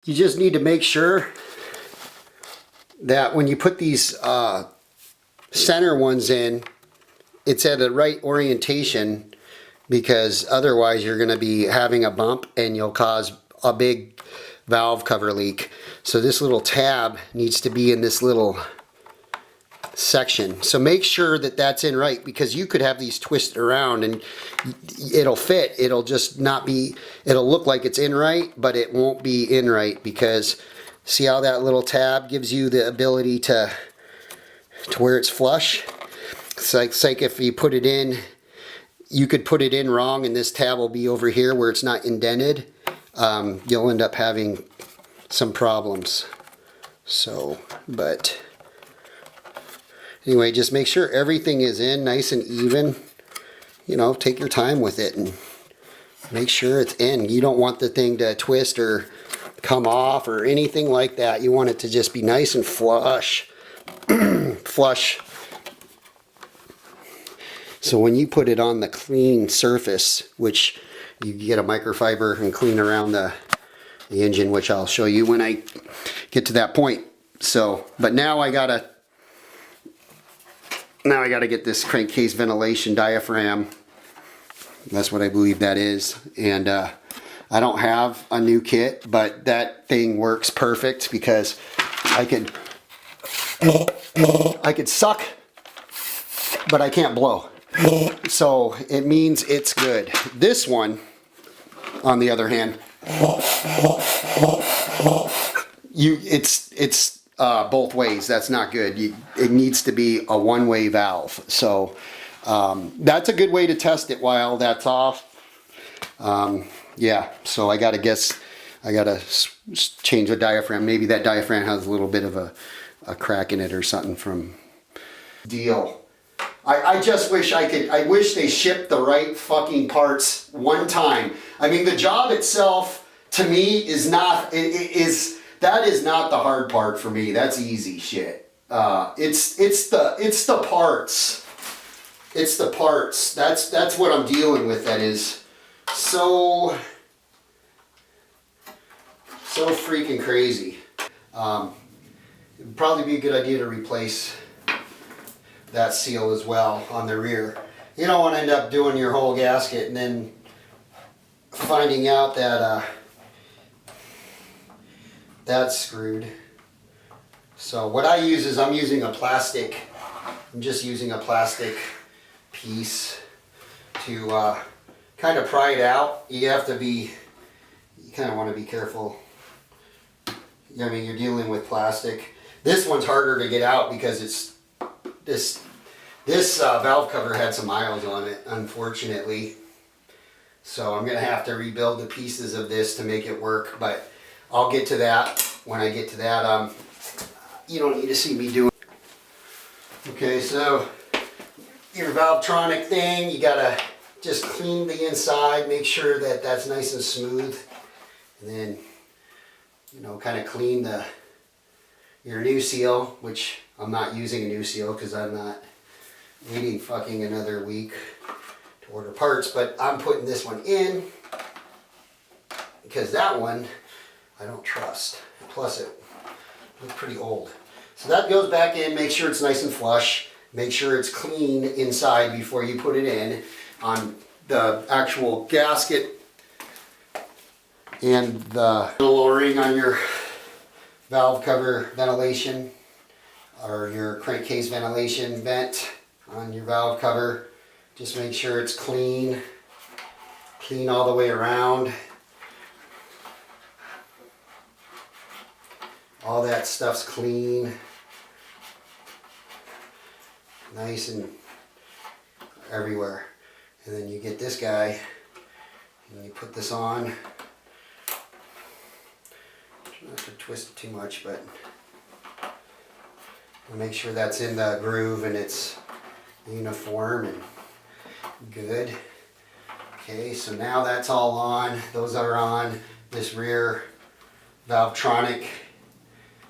You just need to make sure that when you put these center ones in, it's at the right orientation, because otherwise you're going to be having a bump and you'll cause a big valve cover leak. So this little tab needs to be in this little section. So make sure that that's in right, because you could have these twisted around and it'll fit. It'll just not be, it'll look like it's in right, but it won't be in right, because see how that little tab gives you the ability to where it's flush? It's like if you put it in, you could put it in wrong and this tab will be over here where it's not indented. You'll end up having some problems. So, but anyway, just make sure everything is in nice and even. You know, take your time with it and make sure it's in. You don't want the thing to twist or come off or anything like that. You want it to just be nice and flush. Flush. So when you put it on the clean surface, which you get a microfiber and clean around the engine, which I'll show you when I get to that point. So, but now I gotta get this crankcase ventilation diaphragm. That's what I believe that is. And I don't have a new kit, but that thing works perfect, because I could suck, but I can't blow. So it means it's good. This one, on the other hand, it's both ways. That's not good. It needs to be a one-way valve. So that's a good way to test it while that's off. Yeah, so I gotta change the diaphragm. Maybe that diaphragm has a little bit of a crack in it or something from deal. I just wish I wish they shipped the right fucking parts one time. I mean, the job itself to me is not, that is not the hard part for me. That's easy shit. It's the parts. It's the parts. That's what I'm dealing with. That is so freaking crazy. It'd probably be a good idea to replace that seal as well on the rear. You don't want to end up doing your whole gasket and then finding out that that's screwed. So what I use is I'm just using a plastic piece to kind of pry it out. You kind of want to be careful. I mean, you're dealing with plastic. This one's harder to get out because it's this valve cover had some miles on it, unfortunately. So I'm gonna have to rebuild the pieces of this to make it work, but I'll get to that when I get to that. You don't need to see me doing. Okay, so your Valvetronic thing, you gotta just clean the inside, make sure that that's nice and smooth, and then, you know, kind of clean your new seal, which I'm not using a new seal because I'm not waiting fucking another week to order parts, but I'm putting this one in because that one I don't trust. Plus it looks pretty old. So that goes back in, make sure it's nice and flush, make sure it's clean inside before you put it in on the actual gasket and the little ring on your valve cover ventilation or your crankcase ventilation vent on your valve cover. Just make sure it's clean all the way around. All that stuff's clean, nice and everywhere. And then you get this guy and you put this on. Not to twist it too much, but make sure that's in the groove and it's uniform and good. Okay, so now that's all on. Those are on. This rear Valvetronic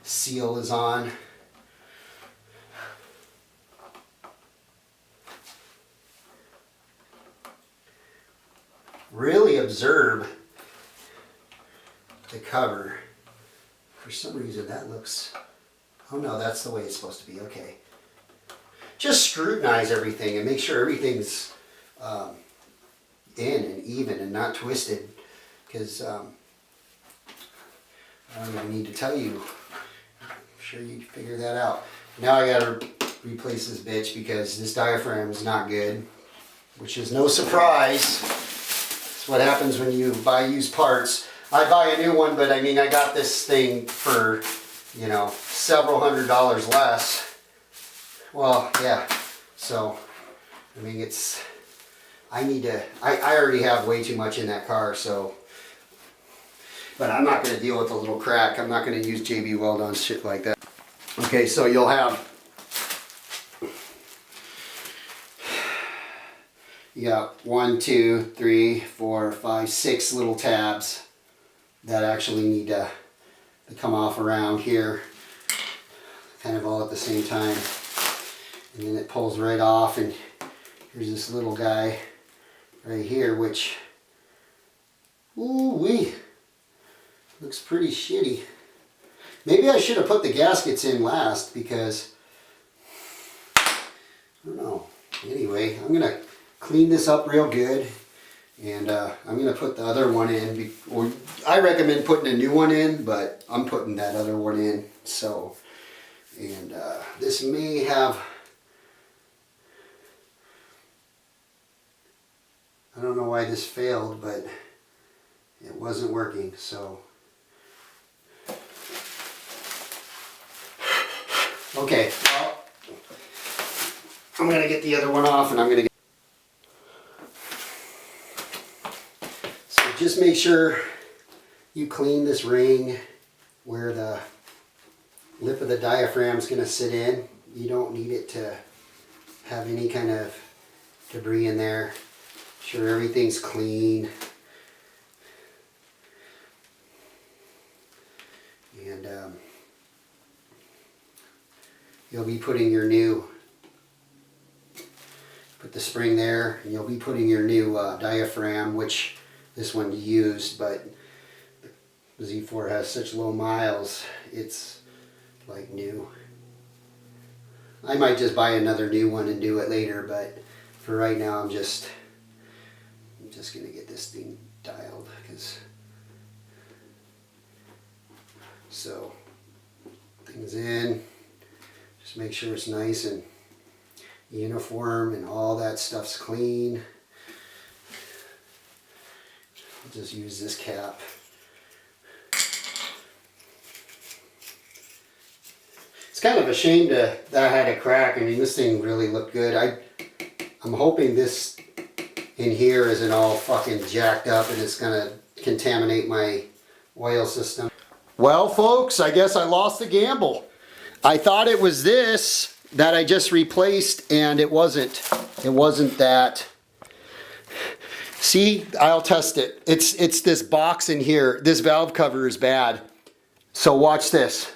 seal is on. Really observe the cover. For some reason that looks, oh no, that's the way it's supposed to be, okay. Just scrutinize everything and make sure everything's in and even and not twisted, because I don't even need to tell you. I'm sure you figure that out. Now I gotta replace this bitch because this diaphragm is not good, which is no surprise. It's what happens when you buy used parts. I buy a new one, but I mean, I got this thing for, you know, several $100s less. Well, yeah. So, I mean, it's, I need to, I already have way too much in that car, so. But I'm not going to deal with a little crack. I'm not going to use JB Weld on shit like that. Okay, so you'll have, you got 1, 2, 3, 4, 5, 6 little tabs that actually need to come off around here, kind of all at the same time. And then it pulls right off, and here's this little guy right here, which, ooh wee, looks pretty shitty. Maybe I should have put the gaskets in last, because, I don't know. Anyway, I'm going to clean this up real good, and I'm going to put the other one in. Or I recommend putting a new one in, but I'm putting that other one in. So, and this may have, I don't know why this failed, but it wasn't working, so. Okay, well, I'm going to get the other one off, and I'm going to get, so just make sure you clean this ring where the lip of the diaphragm is going to sit in. You don't need it to have any kind of debris in there. Sure everything's clean. And you'll be putting your new, put the spring there, and you'll be putting your new diaphragm, which this one used, but the Z4 has such low miles, it's like new. I might just buy another new one and do it later, but for right now I'm just going to get this thing dialed, because so things in, just make sure it's nice and uniform and all that stuff's clean. I'll just use this cap. It's kind of a shame that I had a crack. I mean, this thing really looked good. I'm hoping this in here isn't all fucking jacked up and it's gonna contaminate my oil system. Well, folks, I guess I lost the gamble. I thought it was this that I just replaced, and it wasn't. It wasn't that. See, I'll test it. It's this box in here. This valve cover is bad. So watch this.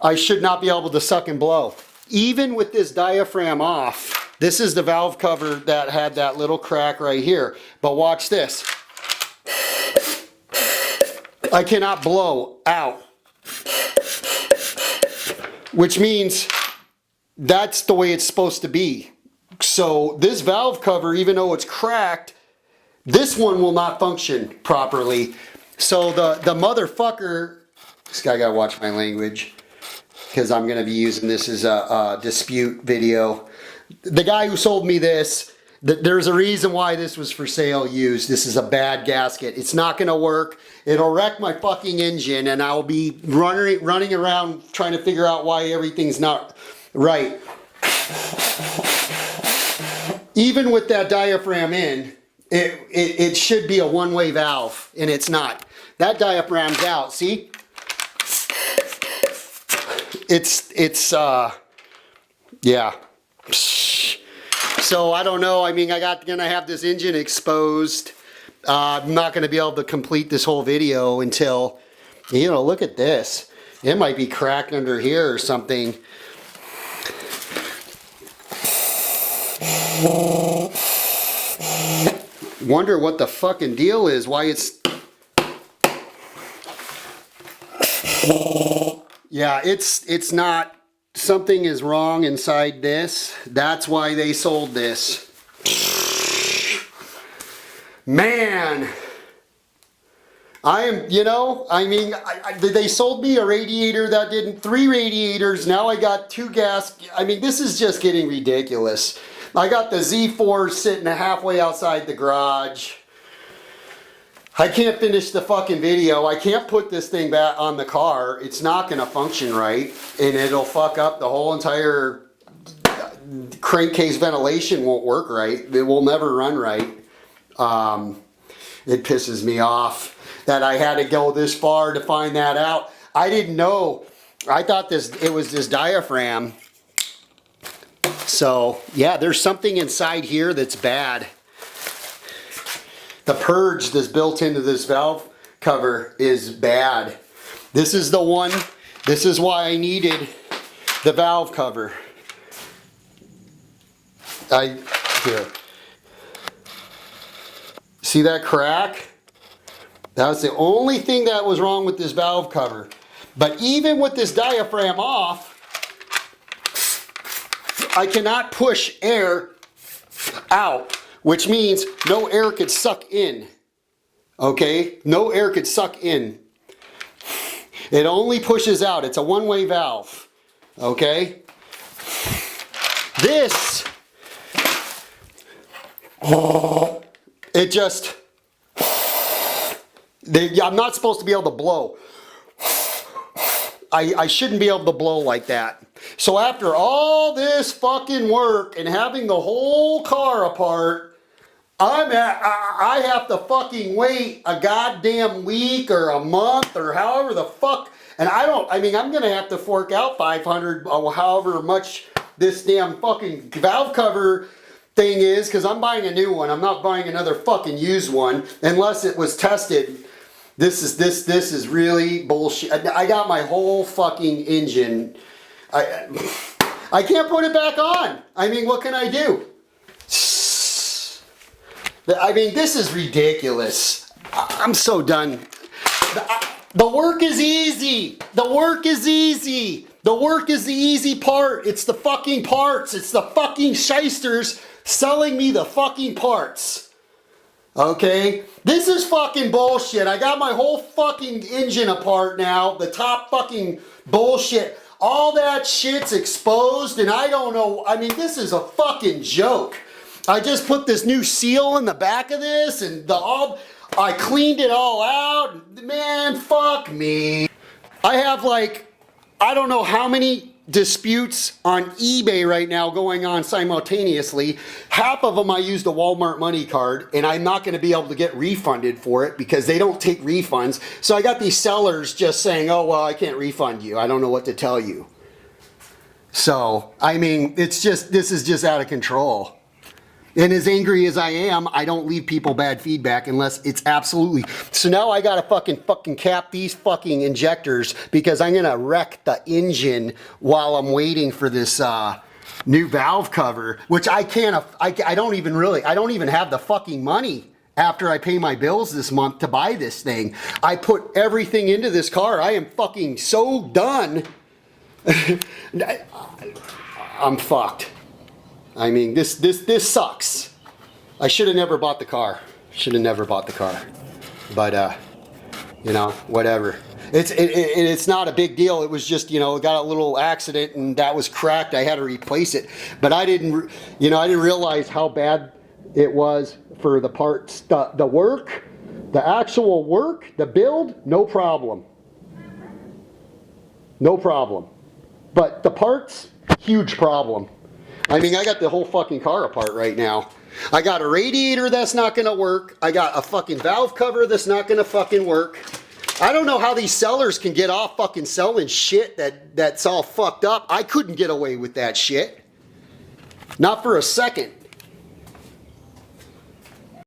I should not be able to suck and blow. Even with this diaphragm off, this is the valve cover that had that little crack right here. But watch this. I cannot blow out. Which means that's the way it's supposed to be. So this valve cover, even though it's cracked, this one will not function properly. So the motherfucker, this guy gotta watch my language, because I'm gonna be using this as a dispute video. The guy who sold me this, there's a reason why this was for sale used. This is a bad gasket. It's not gonna work. It'll wreck my fucking engine, and I'll be running around trying to figure out why everything's not right. Even with that diaphragm in, it should be a one-way valve, and it's not. That diaphragm's out, see? Yeah. So I don't know, I mean, gonna have this engine exposed. I'm not gonna be able to complete this whole video until, you know, look at this. It might be cracked under here or something. Wonder what the fucking deal is, why it's Yeah, it's not, something is wrong inside this. That's why they sold this. Man, I am, you know, I mean, they sold me a radiator that didn't, 3 radiators. Now I got 2 gas. I mean, this is just getting ridiculous. I got the Z4 sitting halfway outside the garage. I can't finish the fucking video. I can't put this thing back on the car. It's not going to function right, and it'll fuck up the whole entire crankcase. Ventilation won't work right. It will never run right. It pisses me off that I had to go this far to find that out. I didn't know. I thought it was this diaphragm. So yeah, there's something inside here that's bad. The purge that's built into this valve cover is bad. This is the one. This is why I needed the valve cover. Here. See that crack? That was the only thing that was wrong with this valve cover. But even with this diaphragm off, I cannot push air out, which means no air could suck in. Okay? No air could suck in. It only pushes out. It's a one-way valve. Okay? This, it just, I'm not supposed to be able to blow. I shouldn't be able to blow like that. So after all this fucking work and having the whole car apart, I have to fucking wait a goddamn week or a month or however the fuck. And I mean, I'm going to have to fork out 500 or however much this damn fucking valve cover thing is, because I'm buying a new one. I'm not buying another fucking used one unless it was tested. This is really bullshit. I got my whole fucking engine. I can't put it back on. I mean, what can I do? I mean, this is ridiculous. I'm so done. The work is easy. The work is easy. The work is the easy part. It's the fucking parts. It's the fucking shysters selling me the fucking parts. Okay? This is fucking bullshit. I got my whole fucking engine apart now. The top fucking bullshit. All that shit's exposed and I don't know. I mean, this is a fucking joke. I just put this new seal in the back of this and I cleaned it all out. Man, fuck me. I have like, I don't know how many disputes on eBay right now going on simultaneously. Half of them I used a Walmart money card and I'm not going to be able to get refunded for it because they don't take refunds. So I got these sellers just saying, oh, well, I can't refund you. I don't know what to tell you. So, I mean, this is just out of control. And as angry as I am, I don't leave people bad feedback unless it's absolutely. So now I gotta fucking cap these fucking injectors because I'm gonna wreck the engine while I'm waiting for this new valve cover, which I can't. I don't even have the fucking money after I pay my bills this month to buy this thing. I put everything into this car. I am fucking so done. I'm fucked. I mean, this sucks. I should have never bought the car. Should have never bought the car. But, you know, whatever. It's not a big deal. It was just, you know, it got a little accident and that was cracked. I had to replace it. But I didn't realize how bad it was for the parts. The work, the actual work, the build, no problem. No problem. But the parts, huge problem. I mean, I got the whole fucking car apart right now. I got a radiator that's not gonna work. I got a fucking valve cover that's not gonna fucking work. I don't know how these sellers can get off fucking selling shit that's all fucked up. I couldn't get away with that shit. Not for a second.